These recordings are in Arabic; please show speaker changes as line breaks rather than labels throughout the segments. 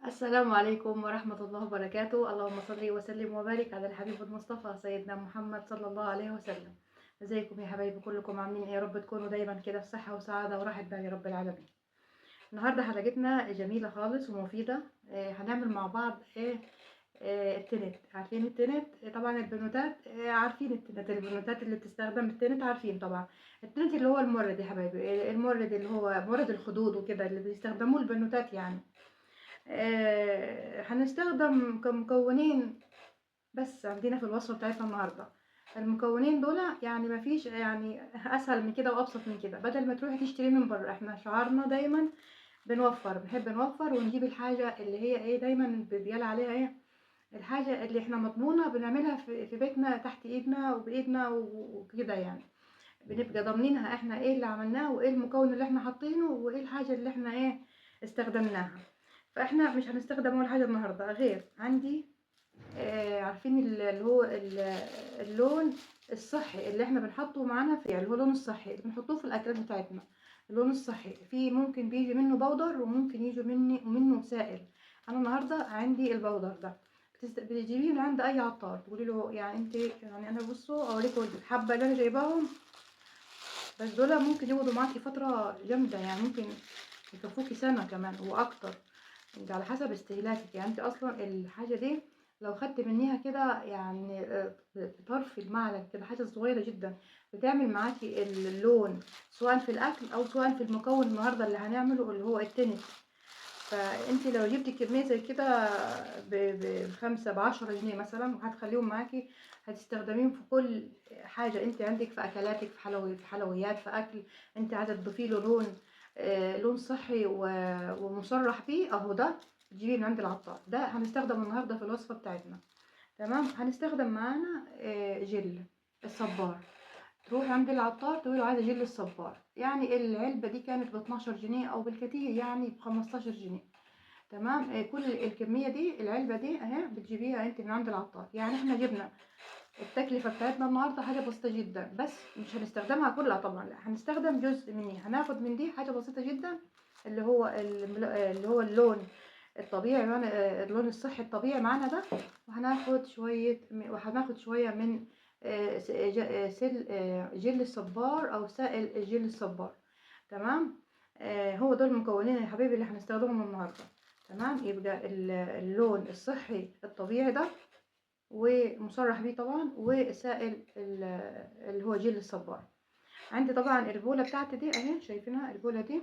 السلام عليكم ورحمة الله وبركاته. اللهم صل وسلم وبارك على الحبيب المصطفى سيدنا محمد صلى الله عليه وسلم. ازيكم يا حبايبي كلكم عاملين ايه؟ يا رب تكونوا دايما كده في صحة وسعادة وراحة بال يا رب العالمين. النهارده حلقتنا جميلة خالص ومفيدة. هنعمل مع بعض ايه؟ التنت. عارفين التنت؟ طبعا البنوتات عارفين التنت. البنوتات اللي بتستخدم التنت عارفين طبعا. التنت اللي هو المورد يا حبايبي، المورد اللي هو مورد الخدود وكده اللي بيستخدموه البنوتات يعني. هنستخدم كمكونين بس عندنا في الوصفة بتاعتنا النهاردة. المكونين دول يعني مفيش يعني أسهل من كده وأبسط من كده، بدل ما تروحي تشتري من بره. احنا شعارنا دايما بنوفر، بنحب نوفر ونجيب الحاجة اللي هي ايه دايما بيقال عليها ايه، الحاجة اللي احنا مضمونة بنعملها في بيتنا تحت ايدنا وبايدنا وكده يعني. بنبقى ضامنينها احنا ايه اللي عملناه وايه المكون اللي احنا حاطينه وايه الحاجة اللي احنا ايه استخدمناها. فاحنا مش هنستخدم ولا حاجة النهاردة غير عندي عارفين اللون الصحي اللي احنا بنحطه معانا في، اللي هو اللون الصحي اللي بنحطوه في الاكلات بتاعتنا. اللون الصحي في ممكن بيجي منه بودر وممكن يجي منه سائل. انا النهارده عندي البودر ده. بتجيبيه من عند اي عطار تقولي له يعني انت يعني انا بصوا اوريكم الحبه اللي انا جايباهم، بس دول ممكن يقعدوا معاكي فتره جامده يعني، ممكن يكفوكي سنه كمان واكتر. انت على حسب استهلاكك يعني. انت اصلا الحاجه دي لو خدت منيها كده يعني بطرف المعلقه كده حاجه صغيره جدا بتعمل معاكي اللون، سواء في الاكل او سواء في المكون النهارده اللي هنعمله اللي هو التنس. فانت لو جبتي كميه زي كده بخمسة ب10 جنيه مثلا وهتخليهم معاكي، هتستخدميهم في كل حاجه انت عندك، في اكلاتك، في حلويات، في اكل انت عايزه تضيفي له لون، لون صحي ومصرح بيه اهو ده. تجيبيه من عند العطار. ده هنستخدم النهارده في الوصفه بتاعتنا. تمام. هنستخدم معانا جل الصبار. تروحي عند العطار تقولي له عايزه جل الصبار. يعني العلبه دي كانت ب12 جنيه او بالكتير يعني ب15 جنيه. تمام. كل الكميه دي العلبه دي اهي بتجيبيها انت من عند العطار. يعني احنا جبنا التكلفه بتاعتنا النهارده حاجه بسيطه جدا، بس مش هنستخدمها كلها طبعا، لا هنستخدم جزء مني. هناخد من دي حاجه بسيطه جدا اللي هو اللون الطبيعي يعني، اللون الصحي الطبيعي معانا ده. وهناخد شويه من جل الصبار او سائل جل الصبار. تمام. هو دول المكونين يا حبيبي اللي هنستخدمهم النهارده. تمام. يبقى اللون الصحي الطبيعي ده ومصرح بيه طبعا، وسائل اللي هو جل الصبار. عندي طبعا البولة بتاعتي دي اهي، شايفينها البولة دي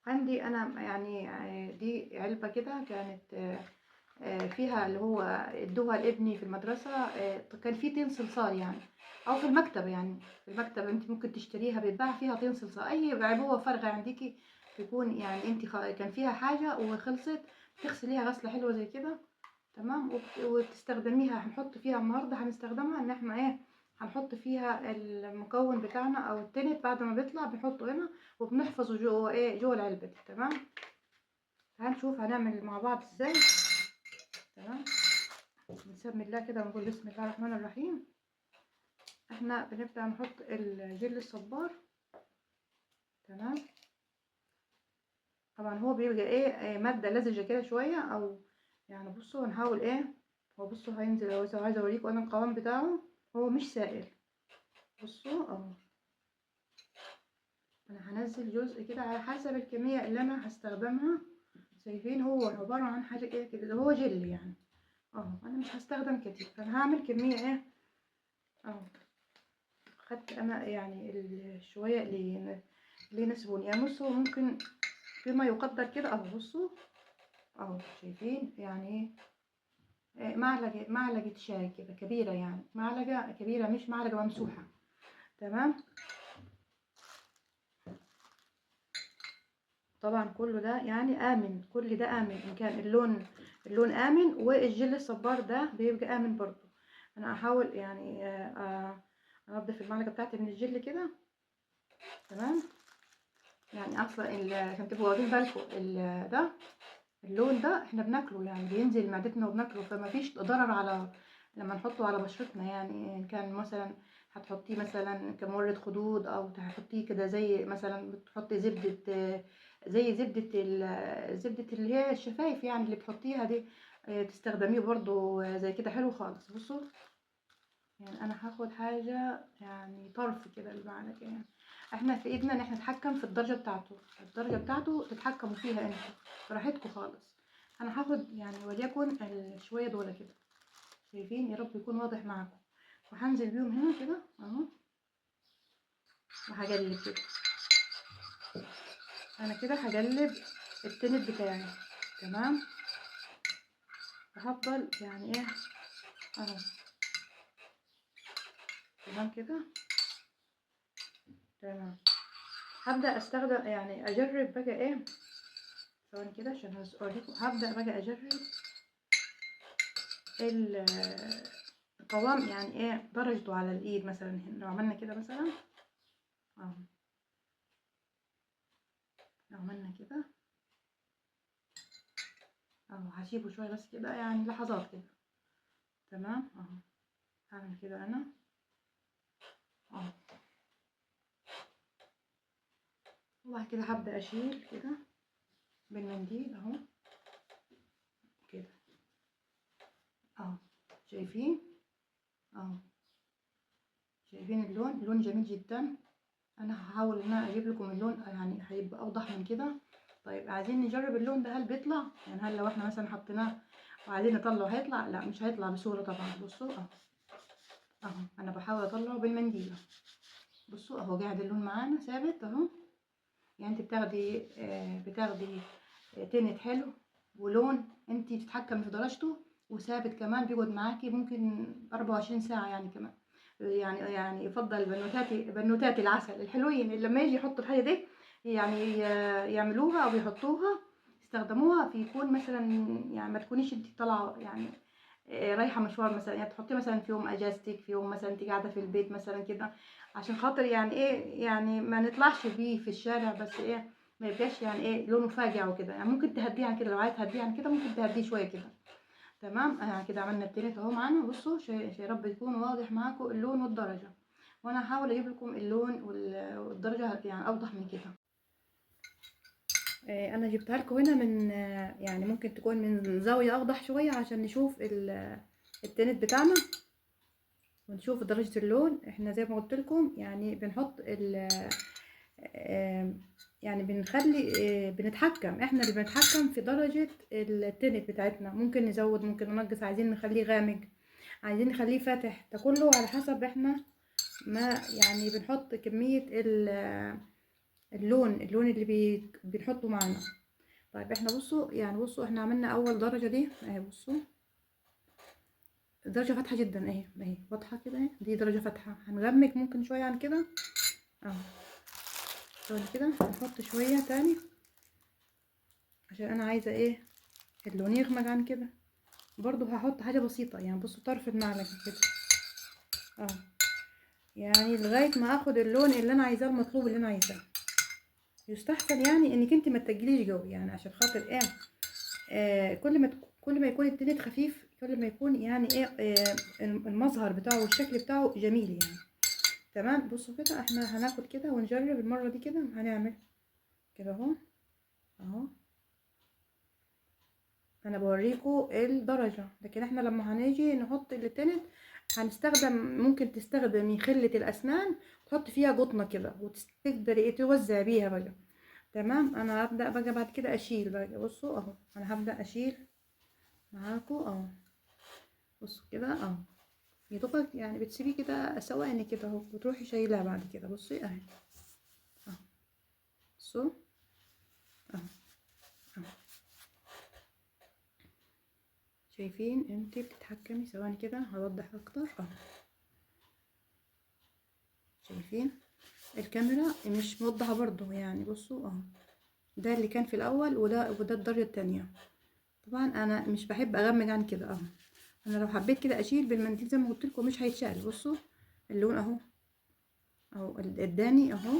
عندي انا يعني. دي علبة كده كانت فيها اللي هو ادوها لابني في المدرسة. كان في طين صلصال يعني، او في المكتب يعني. في المكتب انت ممكن تشتريها بيتباع فيها طين صلصال. اي عبوة فارغة عنديكي تكون يعني انت كان فيها حاجة وخلصت، تغسليها غسلة حلوة زي كده. تمام. وتستخدميها. هنحط فيها النهارده هنستخدمها ان احنا ايه، هنحط فيها المكون بتاعنا او التنت بعد ما بيطلع بنحطه هنا وبنحفظه جوه ايه، جوه العلبة دي. تمام. هنشوف هنعمل مع بعض ازاي. تمام. بسم الله كده ونقول بسم الله الرحمن الرحيم. احنا بنبدأ نحط الجل الصبار. تمام. طبعا هو بيبقى ايه مادة لزجة كده شوية، او يعني بصوا هنحاول ايه. هو بصوا هينزل، لو عايزة اوريكم انا القوام بتاعه. هو مش سائل. بصوا اهو. انا هنزل جزء كده على حسب الكمية اللي انا هستخدمها. شايفين هو عبارة عن حاجة ايه كده اللي هو جل يعني. اهو انا مش هستخدم كتير، فانا هعمل كمية ايه اهو. خدت انا يعني شوية اللي يناسبوني يعني. بصوا ممكن فيما يقدر كده اهو. بصوا اهو شايفين يعني ايه، معلقة شاي كده كبيرة يعني، معلقة كبيرة مش معلقة ممسوحة. تمام. طبعا كله ده يعني آمن، كل ده آمن إن كان اللون آمن، والجل الصبار ده بيبقى آمن برضو. أنا هحاول يعني أنضف المعلقة بتاعتي من الجل كده. تمام. يعني أصلا عشان تبقوا واخدين بالكم ده اللون ده احنا بناكله يعني، بينزل معدتنا وبناكله، فما فيش ضرر على لما نحطه على بشرتنا يعني. ان كان مثلا هتحطيه مثلا كمورد خدود، او تحطيه كده زي مثلا بتحطي زبدة زي زبدة اللي هي الشفايف يعني اللي بتحطيها دي، تستخدميه برضو زي كده حلو خالص. بصوا يعني انا هاخد حاجة يعني طرف كده المعنى يعني احنا في ايدنا ان احنا نتحكم في الدرجة بتاعته، الدرجة بتاعته تتحكموا فيها انتوا براحتكم خالص. انا هاخد يعني وليكن شوية دول كده، شايفين؟ يا رب يكون واضح معاكم. وهنزل بيهم هنا كده اهو، وهقلب كده. انا كده هقلب التنت بتاعي تمام، وهفضل يعني ايه اهو تمام كده تمام. هبدأ استخدم يعني اجرب بقى ايه، ثواني كده عشان اوريكم. هبدأ بقى اجرب القوام يعني ايه درجته على الايد. مثلا لو عملنا كده مثلا اهو، لو عملنا كده اهو هسيبه شويه بس كده يعني لحظات كده تمام اهو. هعمل كده انا اهو، وبعد كده هبدأ اشيل كده بالمنديل اهو كده اهو. شايفين اهو؟ شايفين اللون جميل جدا. انا هحاول ان انا اجيب لكم اللون يعني هيبقى اوضح من كده. طيب عايزين نجرب اللون ده هل بيطلع يعني، هل لو احنا مثلا حطيناه وعايزين نطلعه هيطلع؟ لا مش هيطلع بسهوله طبعا. بصوا اهو اهو انا بحاول اطلعه بالمنديل. بصوا اهو قاعد اللون معانا ثابت اهو. يعني انت بتاخدي تنت حلو ولون انت بتتحكمي في درجته، وثابت كمان بيقعد معاكي ممكن 24 ساعة يعني كمان. يعني يفضل بنوتات العسل الحلوين اللي لما يجي يحطوا الحاجة دي يعني يعملوها او يحطوها يستخدموها في يكون مثلا يعني ما تكونيش انت طالعة يعني رايحة مشوار مثلا، يعني تحطيه مثلا في يوم اجازتك، في يوم مثلا انت قاعدة في البيت مثلا كده، عشان خاطر يعني ايه يعني ما نطلعش بيه في الشارع بس ايه ما يبقاش يعني ايه لونه فاجع وكده. يعني ممكن تهديه عن كده، لو عايز تهديه عن كده ممكن تهديه شويه كده تمام. يعني كده عملنا التالت اهو معانا. بصوا يا رب يكون واضح معاكم اللون والدرجه، وانا هحاول اجيب لكم اللون والدرجه يعني اوضح من كده. انا جبتها لكم هنا من يعني ممكن تكون من زاويه اوضح شويه عشان نشوف التنت بتاعنا ونشوف درجه اللون. احنا زي ما قلت لكم يعني بنحط يعني بنخلي بنتحكم، احنا اللي بنتحكم في درجة التنت بتاعتنا. ممكن نزود ممكن ننقص، عايزين نخليه غامق عايزين نخليه فاتح، ده كله على حسب احنا ما يعني بنحط كمية اللون اللي بنحطه معانا. طيب احنا بصوا يعني بصوا احنا عملنا اول درجة دي اهي. بصوا درجة فاتحة جدا اهي واضحة كده اهي، دي درجة فاتحة. هنغمق ممكن شوية عن كده اهو، شوية كده هنحط شوية تاني عشان انا عايزة ايه اللون يغمق عن كده. برضو هحط حاجة بسيطة يعني بصوا طرف المعلقة كده اهو، يعني لغاية ما اخد اللون اللي انا عايزاه المطلوب اللي انا عايزاه. يستحسن يعني انك انت ما تتجليش قوي يعني عشان خاطر ايه كل ما يكون التنت خفيف كل ما يكون يعني ايه المظهر بتاعه والشكل بتاعه جميل يعني تمام. بصوا كده احنا هناخد كده ونجرب المرة دي كده. هنعمل كده اهو اهو، انا بوريكم الدرجة، لكن احنا لما هنيجي نحط التنت هنستخدم ممكن تستخدمي خلة الاسنان تحط فيها قطنة كده وتقدري ايه توزع بيها بقى تمام. انا هبدأ بقى بعد كده اشيل بقى. بصوا اهو انا هبدأ اشيل معاكم اهو. بصوا كده اهو يا دوبك يعني بتسيبيه كده ثواني كده اهو وتروحي شايلها بعد كده. بصي اهي اهو بصوا اهو اهو، شايفين انت بتتحكمي. ثواني كده هوضح اكتر اهو. شايفين الكاميرا مش موضحه برضو يعني. بصوا اهو ده اللي كان في الاول وده الدرجه التانية. طبعا انا مش بحب اغمق عن كده اهو. انا لو حبيت كده اشيل بالمنديل زي ما قلت لكم مش هيتشال. بصوا اللون اهو اهو اداني اهو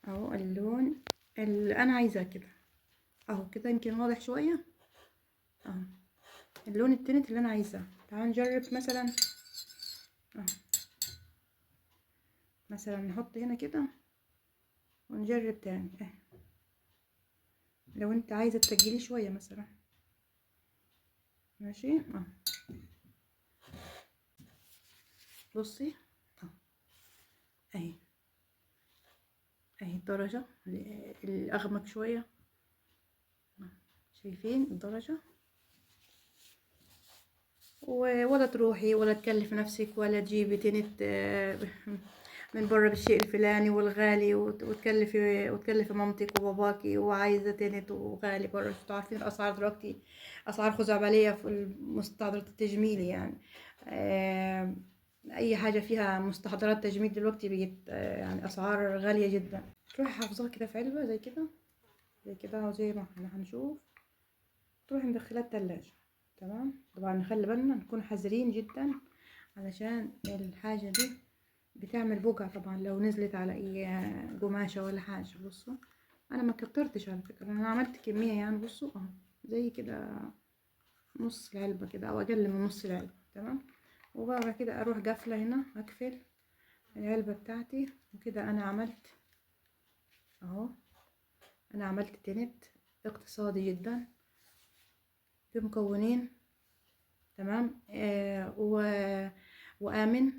اهو اللون اللي انا عايزاه كده اهو كده. يمكن واضح شويه اهو اللون التنت اللي انا عايزاه. تعالوا نجرب مثلا اهو، مثلا نحط هنا كده ونجرب تاني اهي لو انت عايزه تسجلي شويه مثلا. ماشي بصي اهي، اهي الدرجه الاغمق شويه، شايفين الدرجه؟ ولا تروحي ولا تكلفي نفسك ولا تجيبي تنت من بره بالشيء الفلاني والغالي، وتكلفي مامتك وباباكي وعايزه تنت وغالي بره. انتوا عارفين الاسعار دلوقتي اسعار خزعبليه في مستحضرات التجميل يعني. آه، اي حاجه فيها مستحضرات تجميل دلوقتي بقت يعني اسعار غاليه جدا. تروحي حافظاها كده في علبه زي كده، زي كده وزي ما احنا هنشوف. تروحي مدخلاه التلاجة. تمام. طبعا نخلي بالنا نكون حذرين جدا، علشان الحاجة دي بتعمل بقع طبعا لو نزلت على اي قماشة ولا حاجة. بصوا انا ما كترتش على فكرة، انا عملت كمية يعني. بصوا اهو زي كده نص العلبة كده او اقل من نص العلبة. تمام. وبقى كده اروح قافلة هنا، اقفل العلبة بتاعتي. وكده انا عملت اهو، انا عملت تنت اقتصادي جدا بمكونين. تمام. وآمن،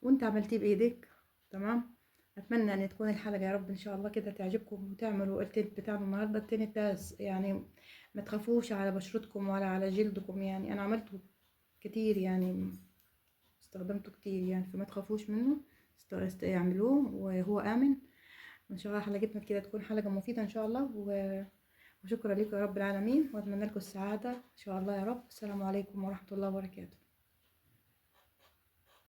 وانت عملتيه بايدك. تمام. اتمنى ان تكون الحلقه يا رب ان شاء الله كده تعجبكم، وتعملوا التنت بتاعنا النهارده. التنت ده يعني ما تخافوش على بشرتكم ولا على جلدكم، يعني انا عملته كتير يعني، استخدمته كتير يعني، فما تخافوش منه. اعملوه وهو آمن. ان شاء الله حلقتنا كده تكون حلقه مفيده ان شاء الله. وشكرا لكم يا رب العالمين، واتمنى لكم السعاده ان شاء الله يا رب. السلام عليكم ورحمه الله وبركاته.